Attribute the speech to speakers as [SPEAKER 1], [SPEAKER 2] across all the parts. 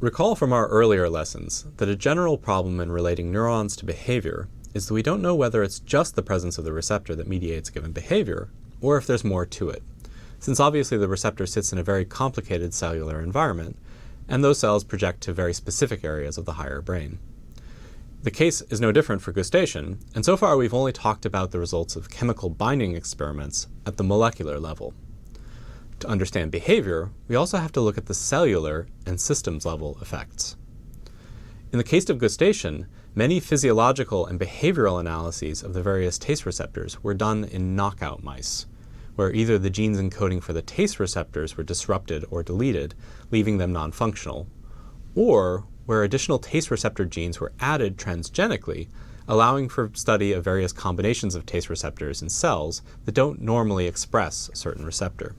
[SPEAKER 1] Recall from our earlier lessons that a general problem in relating neurons to behavior is that we don't know whether it's just the presence of the receptor that mediates a given behavior, or if there's more to it, since obviously the receptor sits in a very complicated cellular environment, and those cells project to very specific areas of the higher brain. The case is no different for gustation, and so far we've only talked about the results of chemical binding experiments at the molecular level. To understand behavior, we also have to look at the cellular and systems level effects. In the case of gustation, many physiological and behavioral analyses of the various taste receptors were done in knockout mice, where either the genes encoding for the taste receptors were disrupted or deleted, leaving them non-functional, or where additional taste receptor genes were added transgenically, allowing for study of various combinations of taste receptors in cells that don't normally express a certain receptor.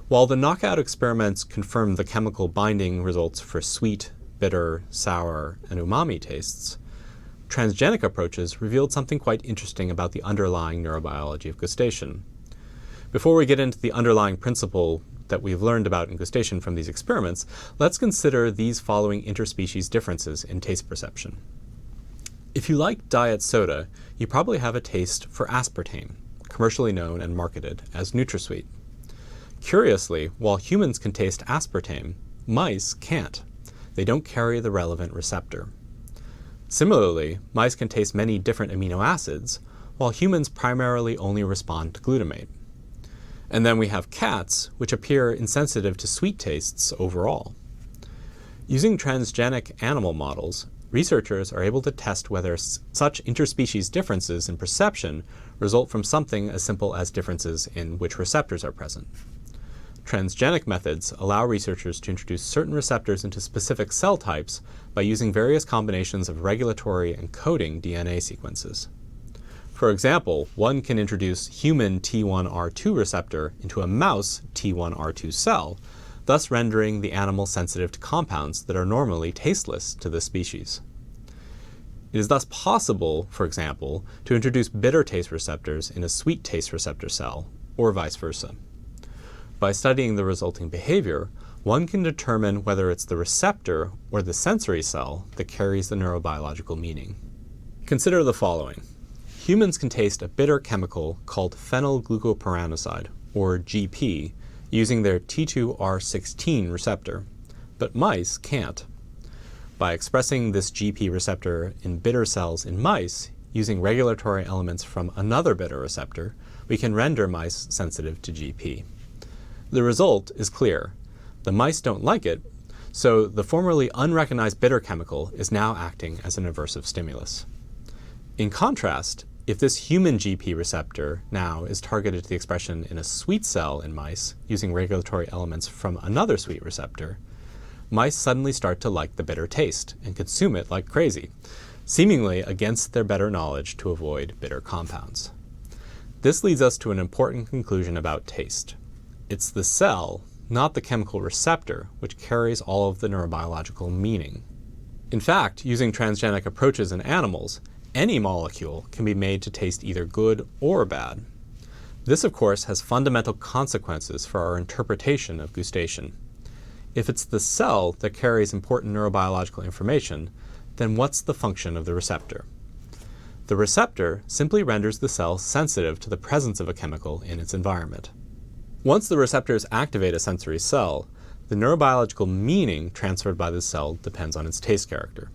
[SPEAKER 1] While the knockout experiments confirmed the chemical binding results for sweet, bitter, sour, and umami tastes, transgenic approaches revealed something quite interesting about the underlying neurobiology of gustation. Before we get into the underlying principle that we've learned about in gustation from these experiments, let's consider these following interspecies differences in taste perception. If you like diet soda, you probably have a taste for aspartame, commercially known and marketed as NutraSweet. Curiously, while humans can taste aspartame, mice can't. They don't carry the relevant receptor. Similarly, mice can taste many different amino acids, while humans primarily only respond to glutamate. And then we have cats, which appear insensitive to sweet tastes overall. Using transgenic animal models, researchers are able to test whether such interspecies differences in perception result from something as simple as differences in which receptors are present. Transgenic methods allow researchers to introduce certain receptors into specific cell types by using various combinations of regulatory and coding DNA sequences. For example, one can introduce human T1R2 receptor into a mouse T1R2 cell, thus rendering the animal sensitive to compounds that are normally tasteless to this species. It is thus possible, for example, to introduce bitter taste receptors in a sweet taste receptor cell, or vice versa. By studying the resulting behavior, one can determine whether it's the receptor or the sensory cell that carries the neurobiological meaning. Consider the following. Humans can taste a bitter chemical called phenylglucopyranoside, or GP, using their T2R16 receptor, but mice can't. By expressing this GP receptor in bitter cells in mice, using regulatory elements from another bitter receptor, we can render mice sensitive to GP. The result is clear. The mice don't like it, so the formerly unrecognized bitter chemical is now acting as an aversive stimulus. In contrast, if this human GP receptor now is targeted to the expression in a sweet cell in mice using regulatory elements from another sweet receptor, mice suddenly start to like the bitter taste and consume it like crazy, seemingly against their better knowledge to avoid bitter compounds. This leads us to an important conclusion about taste. It's the cell, not the chemical receptor, which carries all of the neurobiological meaning. In fact, using transgenic approaches in animals, any molecule can be made to taste either good or bad. This, of course, has fundamental consequences for our interpretation of gustation. If it's the cell that carries important neurobiological information, then what's the function of the receptor? The receptor simply renders the cell sensitive to the presence of a chemical in its environment. Once the receptors activate a sensory cell, the neurobiological meaning transferred by the cell depends on its taste character.